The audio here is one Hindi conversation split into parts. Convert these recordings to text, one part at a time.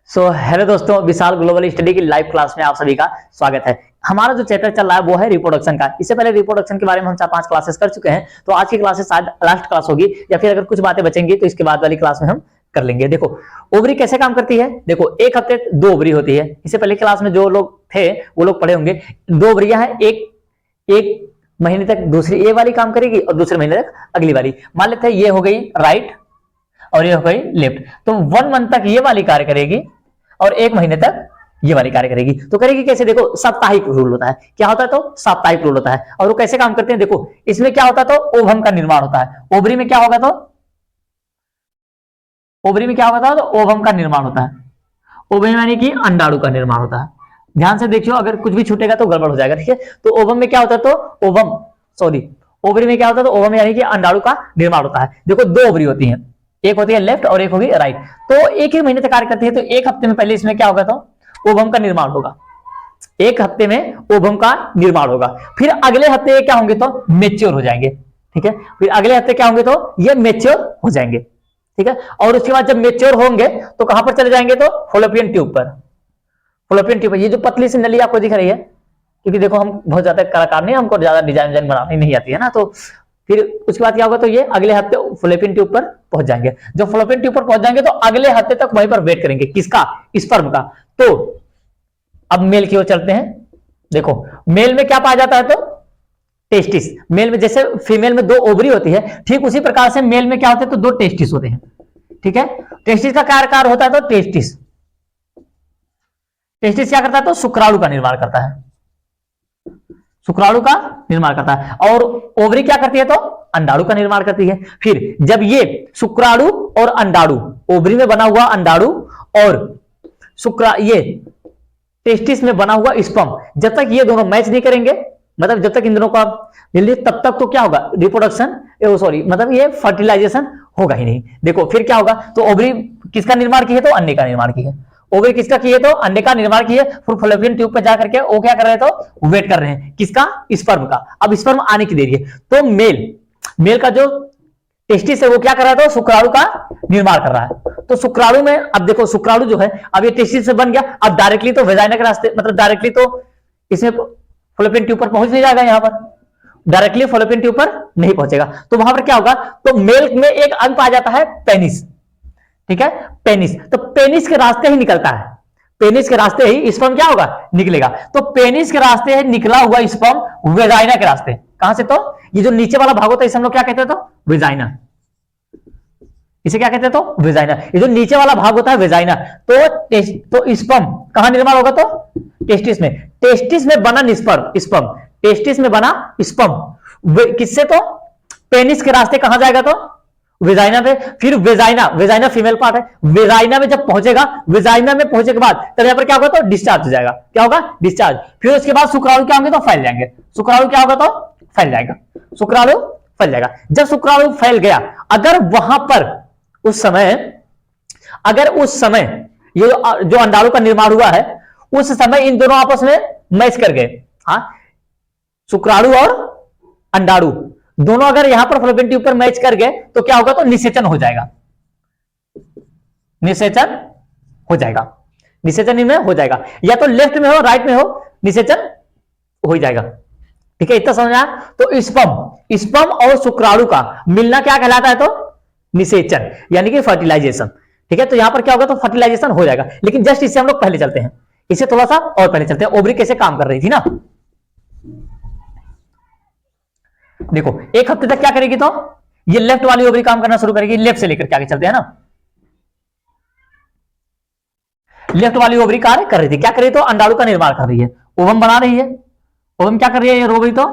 हेलो दोस्तों, विशाल ग्लोबल स्टडी की लाइव क्लास में आप सभी का स्वागत है। हमारा जो चैप्टर चल रहा है वो है रिप्रोडक्शन का। इससे पहले रिप्रोडक्शन के बारे में हम 4-5 क्लासेस कर चुके हैं, तो आज की क्लास शायद लास्ट क्लास होगी, या फिर अगर कुछ बातें बचेंगी तो इसके बाद वाली क्लास में हम कर लेंगे। देखो ओवरी कैसे काम करती है। देखो एक हफ्ते 2 ओवरी होती है। इससे पहले क्लास में जो लोग थे वो लोग पढ़े होंगे। 2 ओवरियां हैं, एक महीने तक दूसरी ये वाली काम करेगी और दूसरे महीने तक अगली वाली। मान लेते हैं ये हो गई राइट और ये हो गई लेफ्ट, तो 1 मंथ तक ये वाली कार्य करेगी और 1 महीने तक ये वाली कार्य करेगी। तो करेगी कैसे? देखो साप्ताहिक रूल होता है। क्या होता है? तो साप्ताहिक रूल होता है। और वो कैसे काम करते हैं? देखो इसमें क्या होता है तो ओवम का निर्माण होता है। ओवरी में क्या होगा तो ओवरी में क्या होगा तो ओवम का निर्माण होता है। ओवम यानी कि अंडाणु का निर्माण होता है। ध्यान से देखियो, अगर कुछ भी छूटेगा तो गड़बड़ हो जाएगा। ठीक है, तो ओवम में क्या होता है तो ओवरी में क्या होता है तो ओवम यानी कि अंडाणु का निर्माण होता है। देखो 2 ओवरी होती हैं, एक होती है लेफ्ट और एक होगी राइट। तो एक ही महीने तक कार्य करती है। तो 1 हफ्ते में पहले इसमें क्या होगा तो ओवम का निर्माण होगा। 1 हफ्ते में ओवम का निर्माण होगा। फिर अगले हफ्ते क्या होंगे तो मेच्योर हो जाएंगे। ठीक है, फिर अगले हफ्ते क्या होंगे तो ये मेच्योर हो जाएंगे। ठीक है, और उसके बाद जब मेच्योर होंगे तो कहां पर चले जाएंगे तो फॉलोपियन ट्यूब पर। फॉलोपियन ट्यूब, ये जो पतली सी नली आपको दिख रही है, क्योंकि देखो हम बहुत ज्यादा कलाकार नहीं, हमको ज्यादा डिजाइन बनानी नहीं आती है ना, तो फिर उसके बाद क्या होगा तो ये अगले हफ्ते फॉलोपियन ट्यूब पर पहुंच जाएंगे। जब फॉलोपियन ट्यूब पर पहुंच जाएंगे तो अगले हफ्ते तक वहीं पर वेट करेंगे। किसका? स्पर्म का। तो अब मेल की ओर चलते हैं। देखो मेल में क्या पाया जाता है तो टेस्टिस। मेल में जैसे फीमेल में 2 ओवरी होती है, ठीक उसी प्रकार से मेल में क्या होते हैं तो 2 टेस्टिस होते हैं। ठीक है, टेस्टिस का कार्य होता है तो टेस्टिस क्या करता है तो शुक्राणु का निर्माण करता है। शुक्राणु का निर्माण करता है। और ओवरी क्या करती है तो अंडाणु का निर्माण करती है। फिर जब ये शुक्राणु और अंडाणु, ओवरी में बना हुआ अंडाणु और ये टेस्टिस में बना हुआ स्पर्म, जब तक ये दोनों मैच नहीं करेंगे, मतलब जब तक इन दोनों का जल्दी, तब तक तो क्या होगा रिप्रोडक्शन, मतलब ये फर्टिलाइजेशन होगा ही नहीं। देखो फिर क्या होगा तो ओवरी किसका निर्माण की है तो अंडे का निर्माण की है। ओवरी किसका की है तो अंडे का निर्माण की है। फिर फॉलोपियन ट्यूब पे जाकर के वो क्या कर रहे हैं तो वेट कर रहे हैं किसका? स्पर्म का। अब स्पर्म आने की देरी है तो मेल का जो टेस्टिस है वो क्या कर रहा है तो शुक्राणु का निर्माण कर रहा है। तो शुक्राणु में अब देखो शुक्राणु जो है अब ये टेस्टिस से बन गया, अब डायरेक्टली तो वेजाइना के रास्ते, मतलब डायरेक्टली तो इसमें फॉलोपियन ट्यूब पर पहुंच नहीं जाएगा। यहां पर डायरेक्टली फॉलोपियन ट्यूब पर नहीं पहुंचेगा। तो वहां पर क्या होगा तो मेल में एक अंग पाया जाता है पेनिस। ठीक है, पेनिस। तो पेनिस के रास्ते ही निकलता है। पेनिस के रास्ते ही स्पर्म क्या होगा निकलेगा। तो पेनिस के रास्ते है निकला हुआ स्पर्म वेजाइना के रास्ते। कहां से तो ये जो नीचे वाला भाग होता है इसे हम लोग क्या कहते हैं तो वेजाइना। इसे क्या कहते हैं तो वेजाइना। ये जो नीचे वाला भाग होता है वेजाइना। तो स्पर्म कहां निर्माण होगा तो टेस्टिस में। टेस्टिस में बना स्पर्म टेस्टिस में बना स्पर्म किससे तो पेनिस के रास्ते कहां जाएगा तो वेजाइना पे। फिर वेजाइना फीमेल पार्ट है। वेजाइना में जब पहुंचेगा, वेजाइना में पहुंचे के बाद तब यहां पर क्या होगा तो डिस्चार्ज हो जाएगा। क्या होगा? डिस्चार्ज। फिर उसके बाद शुक्राणु क्या होंगे तो फैल जाएंगे। शुक्राणु क्या होगा तो फैल जाएगा। शुक्राणु फैल जाएगा। जब शुक्राणु फैल गया, अगर वहां पर उस समय ये जो अंडाणु का निर्माण हुआ है उस समय इन दोनों आपस में मैच कर गए, हाँ, शुक्राणु और अंडाणु दोनों अगर यहां पर फॉलोपियन ट्यूब पर मैच कर गए तो क्या होगा तो निषेचन हो जाएगा। निषेचन इनमें हो जाएगा, या तो लेफ्ट में हो राइट में हो, निषेचन हो जाएगा। ठीक है, इतना समझना। तो स्पर्म और शुक्राणु का मिलना क्या कहलाता है तो निषेचन, यानी कि फर्टिलाइजेशन। ठीक है, तो यहां पर क्या होगा तो फर्टिलाइजेशन हो जाएगा। लेकिन जस्ट इससे हम लोग पहले चलते हैं, इससे थोड़ा सा और पहले चलते हैं। ओवरी कैसे काम कर रही थी ना, देखो 1 हफ्ते तक क्या करेगी तो ये लेफ्ट वाली ओवरी काम करना शुरू करेगी। लेफ्ट से लेकर के आगे चलते हैं ना। लेफ्ट वाली ओवरी कार्य कर रही थी, क्या कर रही तो अंडाणु का निर्माण कर रही है, ओवम बना रही है। ओवम क्या कर रही है ये ओवरी तो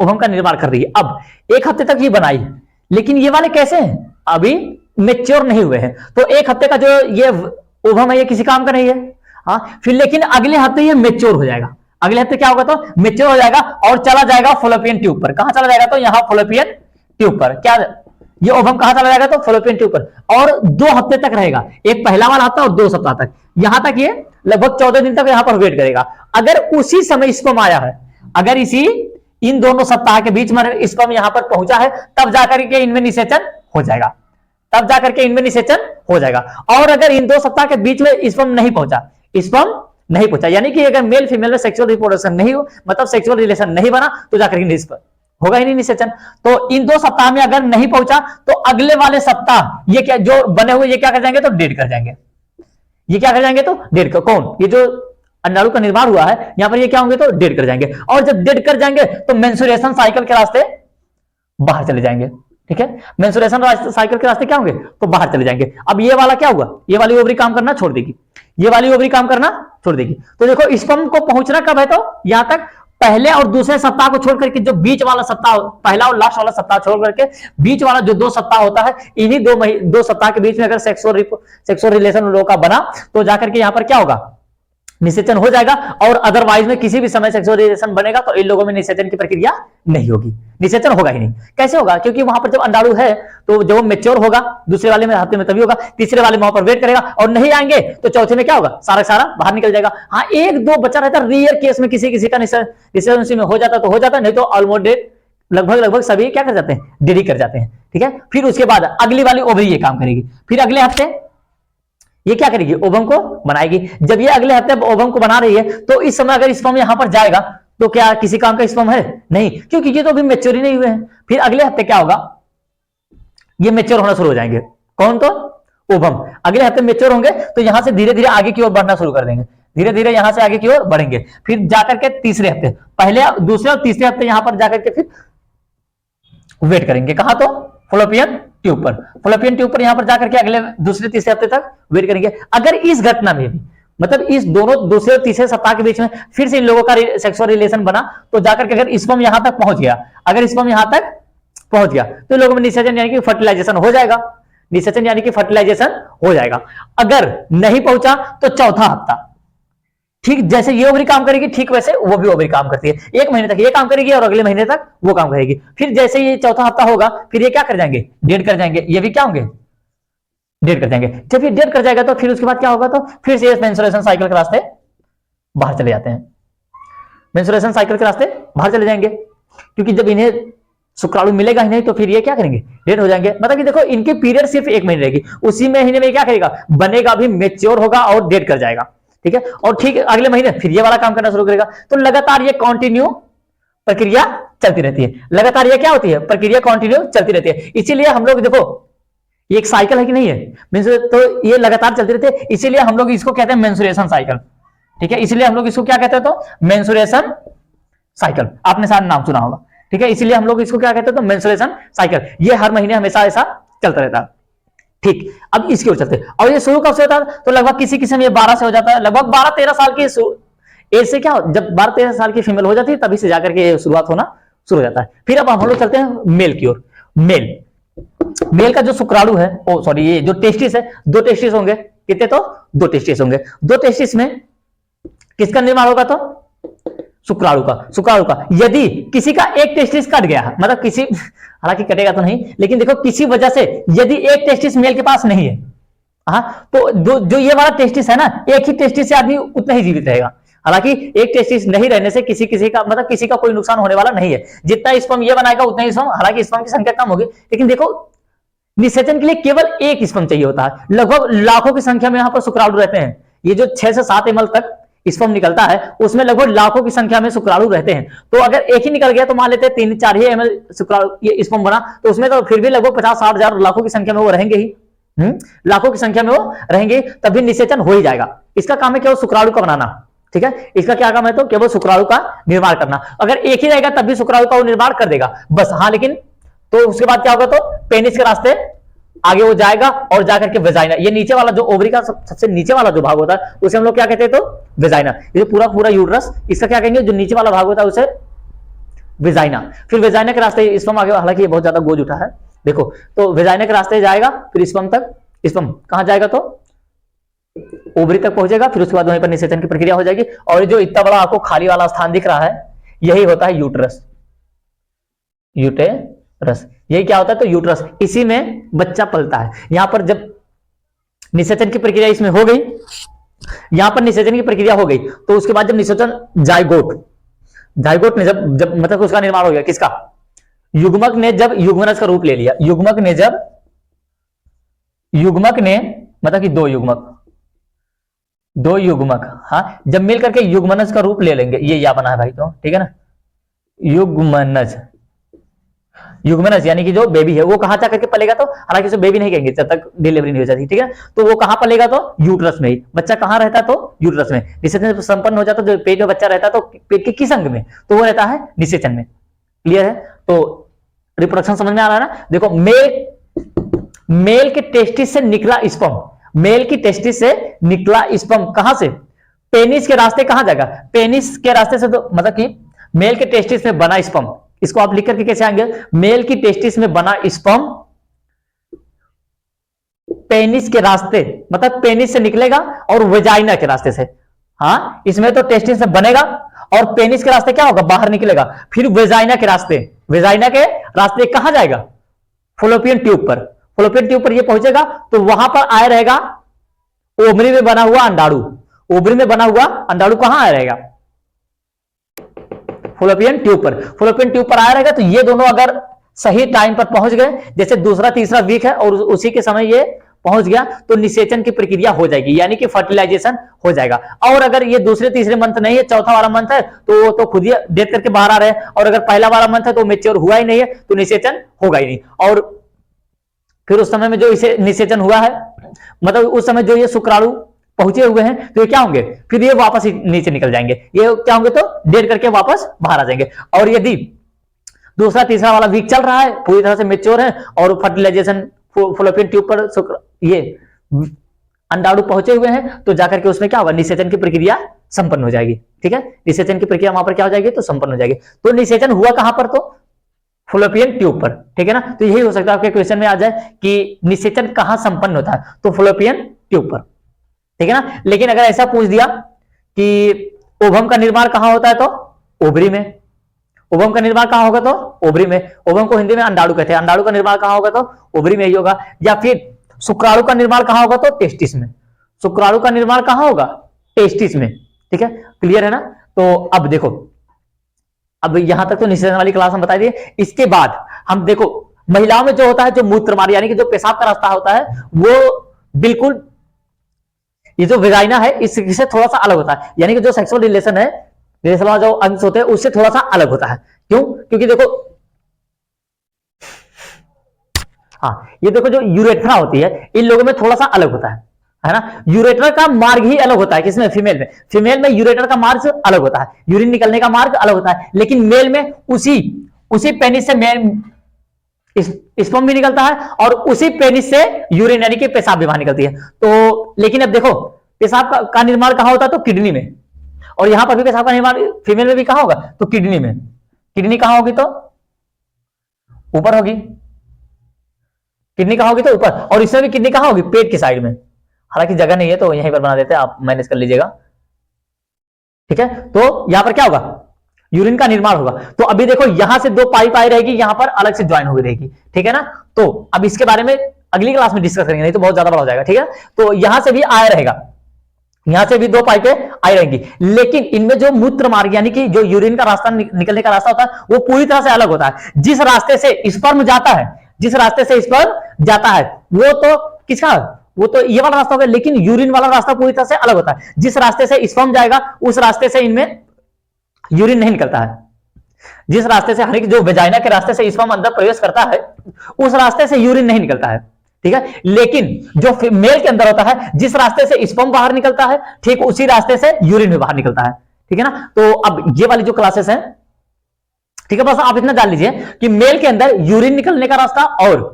ओवम का निर्माण कर रही है। अब 1 हफ्ते तक ये बनाई है, लेकिन ये वाले कैसे हैं अभी मेच्योर नहीं हुए हैं। तो 1 हफ्ते का जो ये ओवम है ये किसी काम का नहीं है, हाँ। फिर लेकिन अगले हफ्ते ये मेच्योर हो जाएगा। अगले हफ्ते क्या होगा तो मेच्योर हो जाएगा और चला जाएगा फॉलोपियन ट्यूब पर। कहां चला जाएगा तो यहां फॉलोपियन ट्यूब पर। क्या ये ओवम कहां चला जाएगा तो फॉलोपियन ट्यूब पर। और 2 हफ्ते तक रहेगा, एक पहला वाला हफ्ता और 2 सप्ताह तक। यहां तक ये लगभग 14 दिन तक यहां पर वेट करेगा। अगर उसी समय स्पर्म आया है, अगर इन दोनों सप्ताह के बीच में स्पर्म यहां पर पहुंचा है, तब जाकर के इनमें निषेचन हो जाएगा। तब जाकर के इनमें निषेचन हो जाएगा। और अगर इन 2 सप्ताह के बीच में स्पर्म नहीं पहुंचा, स्पर्म नहीं पहुंचा, यानी कि अगर मेल फीमेल में सेक्सुअल रिप्रोडक्शन नहीं हो, मतलब सेक्सुअल रिलेशन नहीं बना, तो जाकर के होगा ही नहीं निषेचन। तो इन 2 सप्ताह में अगर नहीं पहुंचा तो अगले वाले सप्ताह ये क्या जो बने हुए ये क्या कर जाएंगे, तो डेड कर जाएंगे। ये क्या कर जाएंगे, तो डेड कर, कौन, ये जो अंडाणु का निर्माण हुआ है यहां पर, ये क्या होंगे, तो डेड कर जाएंगे। और जब डेड कर जाएंगे तो मेंस्ट्रुएशन साइकिल के रास्ते बाहर चले जाएंगे। ठीक है, मेंस्ट्रुएशन साइकिल के रास्ते क्या होंगे, तो बाहर चले जाएंगे। अब ये वाला क्या हुआ, ये वाली ओवरी काम करना छोड़ देगी, ये वाली ओवरी काम करना छोड़ देगी। तो देखो स्पर्म को पहुंचना कब है, तो यहां तक पहले और दूसरे सप्ताह को छोड़ करके जो बीच वाला सप्ताह, पहला और लास्ट वाला सप्ताह छोड़ करके बीच वाला जो 2 सप्ताह होता है, इन्हीं 2 सप्ताह के बीच में अगर सेक्सुअल रिलेशन लोगों का बना तो जाकर के यहां पर क्या होगा, निषेचन हो जाएगा। और अदरवाइज में किसी भी समय सेक्सुअल रिलेशन बनेगा तो इन लोगों में निषेचन की प्रक्रिया नहीं होगी, निषेचन होगा ही नहीं। कैसे होगा, क्योंकि वहां पर जब अंडाणु है तो जब मेच्योर होगा दूसरे वाले में हफ्ते में तभी होगा, तीसरे वाले वहां पर वेट करेगा, और नहीं आएंगे तो चौथे में क्या होगा, सारा सारा बाहर निकल जाएगा। हाँ, 1-2 बचा रहता है, रेयर केस में किसी का निषेचन में हो जाता तो हो जाता, नहीं तो ऑलमोस्ट लगभग सभी क्या कर जाते हैं, डेरी कर जाते हैं। ठीक है, फिर उसके बाद अगली वाली ओवरी ये काम करेगी, फिर अगले हफ्ते ये क्या करेगी, ओवम को बनाएगी। जब ये अगले हफ्ते ओवम को बना रही है तो इस समय अगर स्पर्म यहां पर जाएगा तो क्या किसी काम का स्पर्म है, नहीं, क्योंकि ये तो अभी मैच्योर ही नहीं हुए हैं। फिर अगले हफ्ते क्या होगा, ये मैच्योर होना शुरू हो जाएंगे, कौन, तो ओवम। अगले हफ्ते मैच्योर होंगे तो यहां से धीरे धीरे आगे की ओर बढ़ना शुरू कर देंगे, धीरे धीरे यहां से आगे की ओर बढ़ेंगे। फिर जाकर के तीसरे हफ्ते, पहले दूसरे और तीसरे हफ्ते यहां पर जाकर के फिर वेट करेंगे, कहां, तो फ्लोपियन ट्यूब पर, फ्लोपियन ट्यूब पर यहां पर जाकर के अगले दूसरे तीसरे हफ्ते तक वेट करेंगे। अगर इस घटना में भी, मतलब इस दोनों दूसरे और तीसरे सप्ताह के बीच में फिर से इन लोगों का सेक्सुअल रिलेशन बना तो जाकर के अगर स्पर्म यहां तक पहुंच गया, अगर स्पर्म यहां तक पहुंच गया तो लोगों में निषेचन यानी कि फर्टिलाइजेशन हो जाएगा, निषेचन यानी कि फर्टिलाइजेशन हो जाएगा। अगर नहीं पहुंचा तो चौथा हफ्ता, ठीक जैसे ये ओवरी काम करेगी ठीक वैसे वो भी ओवरी काम करती है, 1 महीने तक ये काम करेगी और अगले महीने तक वो काम करेगी। फिर जैसे ये चौथा हफ्ता होगा फिर ये क्या कर जाएंगे, डेड कर जाएंगे, ये भी क्या होंगे, डेड कर जाएंगे। जब ये डेड कर जाएगा तो फिर उसके बाद क्या होगा, तो फिर से मेंस्ट्रुएशन साइकिल के रास्ते बाहर चले जाते हैं, मेंस्ट्रुएशन साइकिल के रास्ते बाहर चले जाएंगे, क्योंकि जब इन्हें शुक्राणु मिलेगा ही नहीं तो फिर ये क्या करेंगे, डेड हो जाएंगे। मतलब कि देखो इनकी पीरियड सिर्फ 1 महीने रहेगी, उसी महीने में क्या करेगा, बनेगा भी, मैच्योर होगा और डेड कर जाएगा। ठीक है, और ठीक अगले महीने फिर ये वाला काम करना शुरू करेगा। तो लगातार ये कंटिन्यू प्रक्रिया चलती रहती है, लगातार ये क्या होती है, प्रक्रिया कंटिन्यू चलती रहती है। इसीलिए हम लोग देखो ये एक साइकिल है कि नहीं है, मींस तो ये लगातार चलती रहती है, इसीलिए हम लोग इसको कहते हैं मेंस्ट्रुएशन साइकिल। ठीक है, इसलिए हम लोग इसको क्या कहते हैं, तो मेंस्ट्रुएशन साइकिल, आपने सारा नाम सुना होगा। ठीक है, इसीलिए हम लोग इसको क्या कहते हैं, तो मेंस्ट्रुएशन साइकिल। ये हर महीने हमेशा ऐसा चलता रहता है। ठीक, अब इसके ओर चलते, और ये शुरू कब से होता है, तो लगभग किसी में ये 12 से हो जाता है, लगभग 12-13 साल की एज से क्या, जब 12-13 साल की फीमेल हो जाती है तभी से जाकर के शुरुआत होना शुरू हो जाता है। फिर अब हम लोग चलते हैं मेल की ओर। मेल का जो शुक्राणु है, सॉरी ये जो टेस्टिस है, 2 टेस्टिस होंगे, कितने, तो 2 टेस्टिस होंगे। 2 टेस्टिस में किसका निर्माण होगा, तो शुक्राणु का। यदि किसी का एक टेस्टिस कट गया, मतलब किसी, हालांकि कटेगा तो नहीं, लेकिन देखो किसी वजह से यदि एक टेस्टिस मेल के पास नहीं है, हाँ, तो जो ये वाला टेस्टिस है ना, एक ही टेस्टिस से आदमी उतना ही जीवित रहेगा। हालांकि एक टेस्टिस नहीं रहने से किसी का मतलब किसी का कोई नुकसान होने वाला नहीं है, जितना स्पर्म ये बनाएगा उतना ही स्पर्म, हालांकि स्पर्म की संख्या कम होगी, लेकिन देखो निषेचन के लिए केवल एक स्पर्म चाहिए होता है। लगभग लाखों की संख्या में यहाँ पर शुक्राणु रहते हैं। ये जो 6 से 7 ml तक स्पर्म निकलता है उसमें लगभग लाखों की संख्या में शुक्राणु रहते हैं। तो अगर एक ही निकल गया तो मान लेते हैं 3-4 ही ml शुक्राणु ये स्पर्म बना, तो उसमें तो फिर भी लगभग 50-60 हजार लाखों की संख्या में वो रहेंगे ही, लाखों की संख्या में वो रहेंगे, तभी निषेचन हो ही जाएगा। इसका काम है केवल शुक्राणु का बनाना। ठीक है, इसका क्या काम है, तो केवल शुक्राणु का निर्माण करना। अगर एक ही रहेगा तब भी शुक्राणु का वो निर्माण कर देगा बस। हाँ, लेकिन तो उसके बाद क्या होगा, तो पेनिस के रास्ते आगे वो जाएगा और जाकर के वेजाइना, ये नीचे वाला जो ओवरी का सबसे नीचे वाला जो भाग होता है उसे हम लोग क्या कहते हैं, तो वेजाइना। ये पूरा यूट्रस, इसका क्या कहेंगे, जो नीचे वाला भाग होता है उसे वेजाइना। फिर वेजाइना के रास्ते स्पर्म आगे, हालांकि ये बहुत ज्यादा गोज उठा है, देखो, तो वेजाइना के रास्ते जाएगा, फिर स्पर्म तक, स्पर्म कहां जाएगा, तो ओवरी तक पहुंचेगा, फिर उसके बाद वहीं पर निषेचन की प्रक्रिया हो जाएगी। और जो इतना बड़ा आपको खाली वाला स्थान दिख रहा है यही होता है यूट्रस। यही क्या होता है, तो यूट्रस, इसी में बच्चा पलता है। यहां पर जब निषेचन की प्रक्रिया इसमें हो गई, यहां पर निषेचन की प्रक्रिया हो गई, तो उसके बाद जब निषेचन जायगोट ने जब मतलब उसका निर्माण हो गया, किसका, युग्मक ने जब युग्मनज का रूप ले लिया, युग्मक ने जब युग्मक ने, मतलब कि दो युग्मक, दो युग्मक, हाँ, जब मिल करके युग्मनज का रूप ले लेंगे, ये या बना है भाई, तो ठीक है ना, युग्मनज, युग्मनज यानी कि जो बेबी है वो कहां जा करके पलेगा, तो हालांकि उसे बेबी नहीं कहेंगे जब तक डिलीवरी नहीं हो जाती, ठीक है, तो वो कहां पलेगा, तो यूट्रस में ही। बच्चा कहां रहता है, तो यूट्रस में। निषेचन संपन्न हो जाता है, जो पेट में बच्चा रहता है, तो पेट के किस अंग में, तो वो रहता है निषेचन में। क्लियर है, तो रिप्रोडक्शन समझ में आ रहा है ना। देखो, मेल के टेस्टिस से निकला स्पर्म, मेल की टेस्टिस से निकला स्पर्म कहां से, पेनिस के रास्ते कहां जाएगा, पेनिस के रास्ते से, तो मतलब कि मेल के टेस्टिस में बना स्पर्म, इसको आप लिख करके कैसे आएंगे, मेल की टेस्टिस में बना स्पर्म पेनिस के रास्ते, मतलब पेनिस से निकलेगा और वेजाइना के रास्ते से, हाँ, इसमें तो टेस्टिस से बनेगा और पेनिस के रास्ते क्या होगा, बाहर निकलेगा, फिर वेजाइना के रास्ते, वेजाइना के रास्ते कहां जाएगा, फॉलोपियन ट्यूब पर, फॉलोपियन ट्यूब पर ये पहुंचेगा, तो वहां पर आया रहेगा ओवरी में बना हुआ अंडाणु, ओवरी में बना हुआ अंडाणु कहां आया रहेगा, फॉलोपियन ट्यूब पर, फॉलोपियन ट्यूब पर आया रहेगा। तो ये दोनों अगर सही टाइम पर पहुंच गए, जैसे दूसरा तीसरा वीक है और उसी के समय ये पहुंच गया, तो निषेचन की प्रक्रिया हो जाएगी, यानी कि फर्टिलाइजेशन हो जाएगा। और अगर ये दूसरे तीसरे मंथ नहीं है, चौथा वाला मंथ है, तो वो तो खुद ही डेथ करके बाहर आ रहे हैं, और अगर पहला वाला मंथ है तो मेच्योर हुआ ही नहीं है, तो निषेचन होगा ही नहीं। और फिर उस समय में जो इसे निषेचन हुआ है, मतलब उस समय जो ये शुक्राणु पहुंचे हुए हैं, तो ये क्या होंगे, फिर ये वापस नीचे निकल जाएंगे, ये क्या होंगे, तो डेड करके वापस बाहर आ जाएंगे। और यदि दूसरा तीसरा वाला वीक चल रहा है, पूरी तरह से मेच्योर है और फर्टिलाइजेशन फॉलोपियन ट्यूब पर ये अंडाणु पहुंचे हुए हैं, तो जाकर के उसमें क्या होगा, निषेचन की प्रक्रिया संपन्न हो जाएगी। ठीक है, निषेचन की प्रक्रिया वहां पर क्या हो जाएगी, तो संपन्न हो जाएगी। तो निषेचन हुआ कहां पर, तो फॉलोपियन ट्यूब पर। ठीक है ना, तो यही हो सकता है आपके क्वेश्चन में आ जाए कि निषेचन कहां संपन्न होता है, तो फॉलोपियन ट्यूब पर। ठीक है ना, लेकिन अगर ऐसा पूछ दिया कि ओवम का निर्माण कहां होता है, तो ओवरी में। ओवम का निर्माण कहां होगा, तो ओवरी में। ओवम को हिंदी में अंडाणु कहते हैं, अंडाणु का निर्माण कहां होगा, तो ओवरी में ही होगा। या फिर शुक्राणु का निर्माण कहां होगा, तो टेस्टिस में। शुक्राणु का निर्माण कहां होगा, टेस्टिस में। ठीक है, क्लियर है ना। तो अब देखो, अब यहां तक तो निषेचन वाली क्लास हम बता दिए। इसके बाद हम देखो, महिलाओं में जो होता है, जो मूत्र मार्ग यानी कि जो पेशाब का रास्ता होता है, वो बिल्कुल ये जो वेजाइना है इससे थोड़ा सा अलग होता है, यानी कि जो सेक्सुअल रिलेशन है, रिलेशन जो अंश होते हैं उससे थोड़ा सा अलग होता है। क्यों, क्योंकि देखो, हाँ, ये देखो जो यूरेथ्रा होती है, इन लोगों में थोड़ा सा अलग होता है ना। यूरेटर का मार्ग ही अलग होता है, किसमें, फीमेल में। फीमेल में यूरेटर का मार्ग अलग होता है, यूरिन निकलने का मार्ग अलग होता है, लेकिन मेल में उसी पेनिस से मेल स्पर्म भी निकलता है और उसी पेनिस से यूरिन यानी कि पेशाब भी बाहर निकलती है। तो लेकिन अब देखो, पेशाब का निर्माण कहां होता है, तो किडनी में। और यहां पर भी पेशाब का निर्माण फीमेल में भी कहां होगा, तो किडनी में। किडनी कहां होगी, तो ऊपर होगी। किडनी कहां होगी, तो ऊपर। और इसमें भी किडनी कहां होगी, पेट की साइड में। हालांकि जगह नहीं है तो यहीं पर बना देते हैं, आप मैनेज कर लीजिएगा। ठीक है, तो यहां पर क्या होगा, यूरिन का निर्माण होगा। तो अभी देखो, यहां से दो पाइप आई रहेगी, यहां पर अलग से ज्वाइन हुई रहेगी। ठीक है ना, तो अब इसके बारे में अगली क्लास में डिस्कस करेंगे, नहीं तो बहुत ज्यादा बड़ा हो जाएगा। ठीक है, तो यहां से भी आया रहेगा, यहां से भी दो पाइपें आई रहेंगी, लेकिन इनमें जो मूत्र मार्ग यानी कि जो यूरिन का रास्ता निकलने का रास्ता होता है, वो पूरी तरह से अलग होता है। जिस रास्ते से स्पर्म जाता है, जिस रास्ते से स्पर्म जाता है, वो तो किसका, वो तो ये वाला रास्ता होगा, लेकिन यूरिन वाला रास्ता पूरी तरह से अलग होता है। जिस रास्ते से स्पर्म जाएगा, उस रास्ते से इनमें यूरिन नहीं निकलता है। जिस रास्ते से, जो वेजाइना के रास्ते से स्पर्म अंदर प्रवेश करता है, उस रास्ते से यूरिन नहीं निकलता है। ठीक है, लेकिन जो मेल के अंदर होता है, जिस रास्ते से स्पर्म बाहर निकलता है, ठीक उसी रास्ते से यूरिन भी बाहर निकलता है। ठीक है ना, तो अब ये वाली जो क्लासेस हैं, ठीक है, बस आप इतना जान लीजिए कि मेल के अंदर यूरिन निकलने का रास्ता और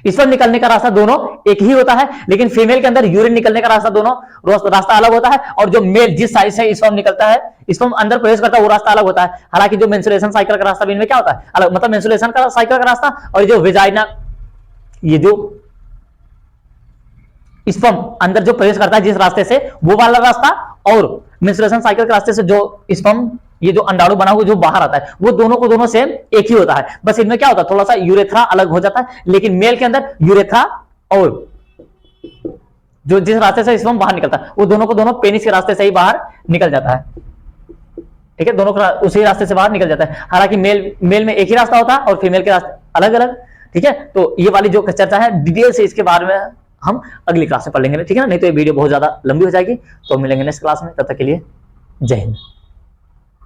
स्पर्म निकलने का रास्ता दोनों एक ही होता है, लेकिन फीमेल के अंदर यूरिन निकलने का रास्ता दोनों रास्ता अलग होता है। और जो मेल जिस साइड से स्पर्म निकलता है, स्पर्म अंदर प्रवेश करता है, वो रास्ता अलग होता है। हालांकि जो मेंस्ट्रुएशन साइकिल का रास्ता भी इनमें क्या होता है, अलग, मतलब मेंस्ट्रुएशन का साइकिल का रास्ता और जो वेजाइना, ये जो स्पर्म अंदर जो प्रवेश करता है जिस रास्ते से, वो वाला रास्ता, और मेंस्ट्रुएशन साइकिल के रास्ते से जो स्पर्म, ये जो अंडाणु बना हुआ जो बाहर आता है, वो दोनों को दोनों सेम एक ही होता है। बस इनमें क्या होता है, थोड़ा सा यूरेथ्रा अलग हो जाता है, लेकिन मेल के अंदर यूरेथ्रा और जो जिस रास्ते से स्पर्म बाहर निकलता है, वो दोनों को दोनों पेनिस के रास्ते से ही बाहर निकल जाता है। ठीक है, दोनों उसी रास्ते से बाहर निकल जाता है। हालांकि मेल में एक ही रास्ता होता है और फीमेल के रास्ते अलग अलग। ठीक है, तो ये वाली जो चर्चा है डिटेल से इसके बारे में हम अगली क्लास में पढ़ लेंगे, ठीक है ना, नहीं तो ये वीडियो बहुत ज्यादा लंबी हो जाएगी। तो मिलेंगे नेक्स्ट क्लास में, तब तक के लिए जय हिंद।